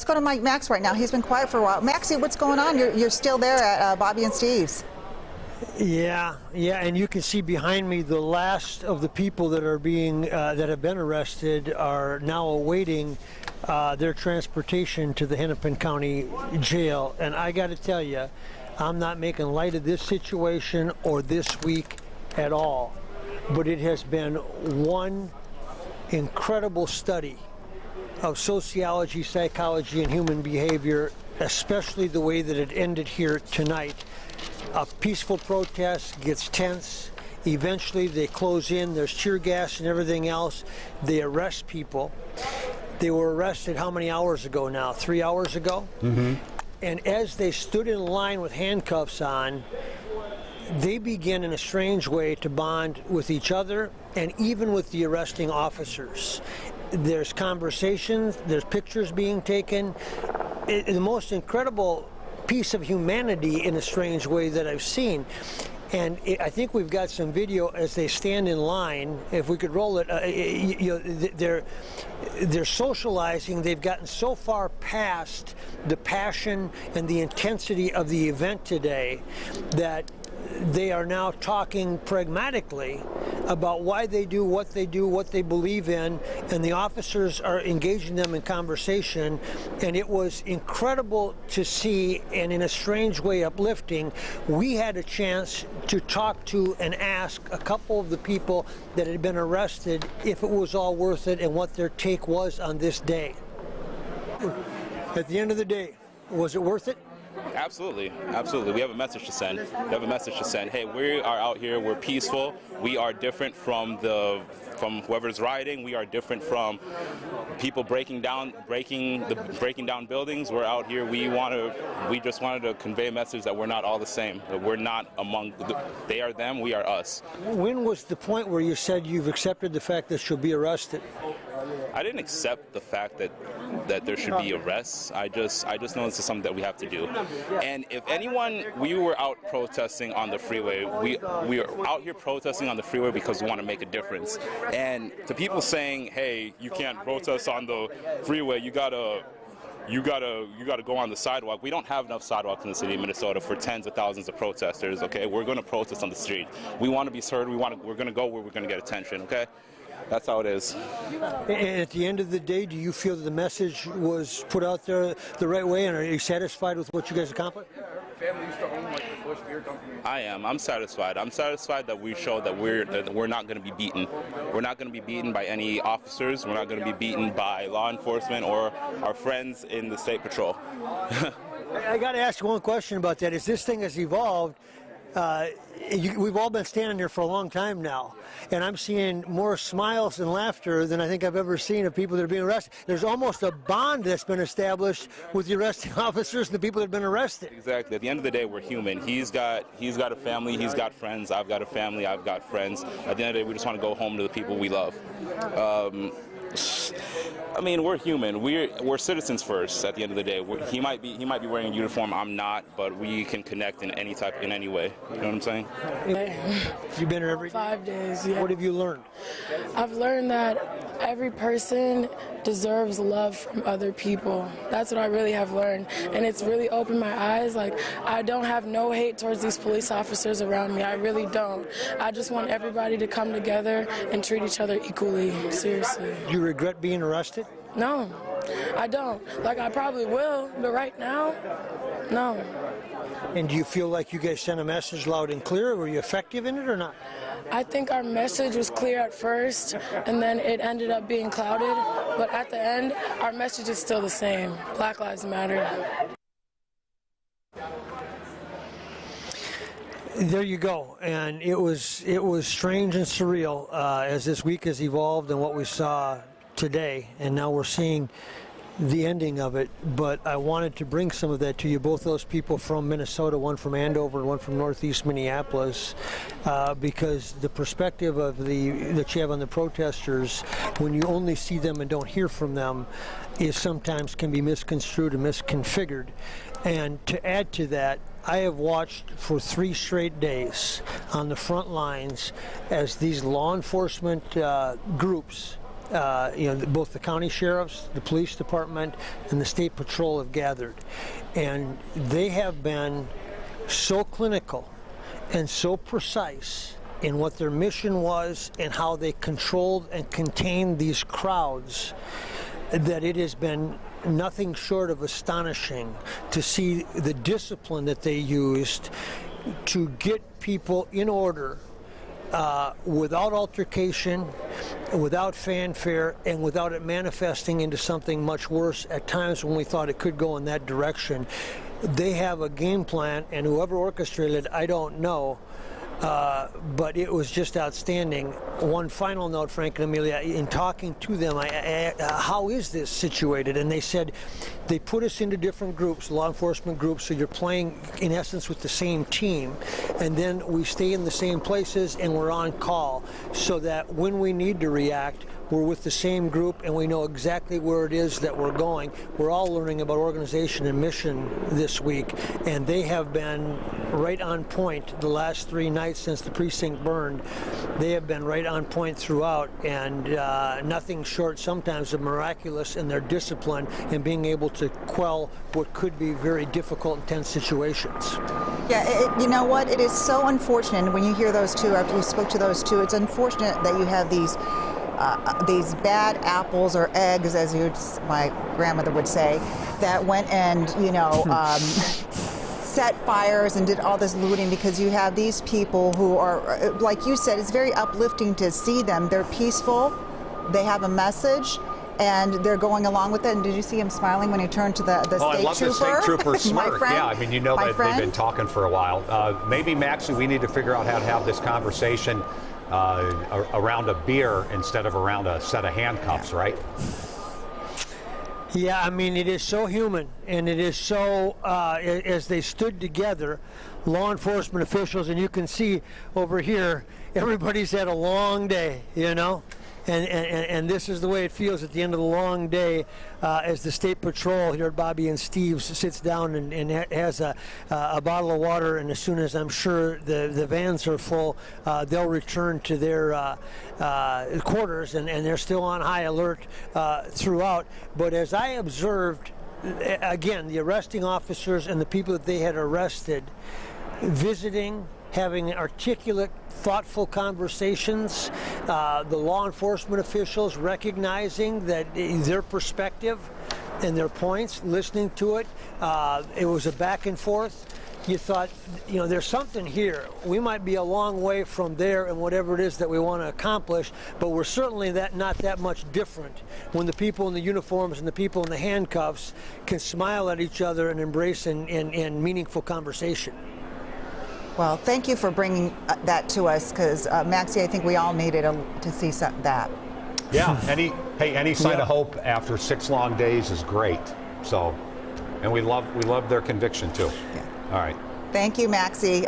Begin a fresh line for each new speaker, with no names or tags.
Let's go to Mike Max right now. He's been quiet for a while. Maxie, what's going on? You're still there at Bobby and Steve's.
Yeah, and you can see behind me the last of the people that are being that have been arrested are now awaiting their transportation to the Hennepin County Jail. And I got to tell you, I'm not making light of this situation or this week at all, but it has been one incredible study of sociology, psychology, and human behavior, especially the way that it ended here tonight. A peaceful protest gets tense. Eventually they close in, there's tear gas and everything else. They arrest people. They were arrested how many hours ago now? 3 hours ago? Mm-hmm. And as they stood in line with handcuffs on, they begin in a strange way to bond with each other and even with the arresting officers. There's conversations, there's pictures being taken. The most incredible piece of humanity in a strange way that I've seen. And I think we've got some video as they stand in line. If we could roll it, they're socializing. They've gotten so far past the passion and the intensity of the event today that they are now talking pragmatically about why they do, what they believe in, and the officers are engaging them in conversation. And it was incredible to see, and in a strange way uplifting. We had a chance to talk to and ask a couple of the people that had been arrested if it was all worth it and what their take was on this day. At the end of the day, was it worth it?
Absolutely, absolutely. We have a message to send. Hey, we are out here. We're peaceful. We are different from whoever's rioting. We are different from people breaking down buildings. We're out here. We just wanted to convey a message that we're not all the same. That we're not among. They are them. We are us. When
was the point where you said you've accepted the fact that she'll be arrested?
I didn't accept the fact that there should be arrests. I just know this is something that we have to do. And if anyone, we were out protesting on the freeway. We are out here protesting on the freeway because we want to make a difference. And to people saying, hey, you can't protest on the freeway, you gotta go on the sidewalk. We don't have enough sidewalks in the city of Minnesota for tens of thousands of protesters. Okay, we're going to protest on the street. We want to be heard. We're going to go where we're going to get attention. Okay. That's how it is.
And at the end of the day, do you feel that the message was put out there the right way, and are you satisfied with what you guys accomplished?
I am. I'm satisfied. I'm satisfied that we showed that we're not going to be beaten. We're not going to be beaten by any officers. We're not going to be beaten by law enforcement or our friends in the State Patrol.
I got to ask one question about that. As this thing has evolved, we've all been standing there for a long time now, and I'm seeing more smiles and laughter than I think I've ever seen of people that are being arrested. There's almost a bond that's been established with the arresting officers and the people that have been arrested.
Exactly. At the end of the day, we're human. He's got a family. He's got friends. I've got a family. I've got friends. At the end of the day, we just want to go home to the people we love. I mean, we're human. We're citizens first. At the end of the day, he might be wearing a uniform. I'm not, but we can connect in any way. You know what I'm saying?
You've been here every
5 days. Yeah.
What have you learned?
I've learned that every person deserves love from other people. That's what I really have learned, and it's really opened my eyes. Like, I don't have no hate towards these police officers around me. I really don't. I just want everybody to come together and treat each other equally. Seriously.
Do you regret being arrested?
No, I don't. Like, I probably will, but right now, no.
And do you feel like you guys sent a message loud and clear? Were you effective in it or not?
I think our message was clear at first, and then it ended up being clouded. But at the end, our message is still the same. Black Lives Matter.
There you go. And it was strange and surreal as this week has evolved and what we saw today. And now we're seeing the ending of it, but I wanted to bring some of that to you, both those people from Minnesota, one from Andover and one from Northeast Minneapolis, because the perspective of that you have on the protesters, when you only see them and don't hear from them, is sometimes can be misconstrued and misconfigured. And to add to that, I have watched for 3 straight days on the front lines as these law enforcement groups both the county sheriffs, the police department, and the state patrol have gathered. And they have been so clinical and so precise in what their mission was and how they controlled and contained these crowds that it has been nothing short of astonishing to see the discipline that they used to get people in order without altercation, without fanfare, and without it manifesting into something much worse at times when we thought it could go in that direction. They have a game plan, and whoever orchestrated it, I don't know. But it was just outstanding. One final note, Frank and Amelia, in talking to them, how is this situated? And they said they put us into different groups, law enforcement groups, so you're playing, in essence, with the same team. And then we stay in the same places and we're on call so that when we need to react, we're with the same group and we know exactly where it is that we're going. We're all learning about organization and mission this week, and they have been right on point the last 3 nights since the precinct burned. They have been right on point throughout, and nothing short sometimes of miraculous in their discipline and being able to quell what could be very difficult, intense situations.
Yeah, you know what? It is so unfortunate when you hear those two, after you spoke to those two, it's unfortunate that you have these bad apples or eggs, as my grandmother would say, that went and, set fires and did all this looting, because you have these people who are, like you said, it's very uplifting to see them. They're peaceful, they have a message, and they're going along with it. And did you see him smiling when he turned to the state trooper?
I love the state trooper smirk.
My friend,
yeah, I mean, that they've been talking for a while. Maybe, Maxie, we need to figure out how to have this conversation around a beer instead of around a set of handcuffs, right?
Yeah, I mean, it is so human, and it is so, as they stood together, law enforcement officials, and you can see over here, everybody's had a long day, and this is the way it feels at the end of the long day as the state patrol here at Bobby and Steve's sits down and has a bottle of water, and as soon as I'm sure the vans are full, they'll return to their quarters, and they're still on high alert throughout. But as I observed, again, the arresting officers and the people that they had arrested visiting, having articulate, thoughtful conversations, the law enforcement officials recognizing that their perspective and their points, listening to it, it was a back and forth. You thought, there's something here. We might be a long way from there and whatever it is that we want to accomplish, but we're certainly not that much different when the people in the uniforms and the people in the handcuffs can smile at each other and embrace in meaningful conversation.
Well, thank you for bringing that to us, because Maxie, I think we all needed to see that.
Yeah. Any sign of hope after 6 long days is great. So, and we love their conviction too.
Yeah.
All right.
Thank you, Maxie.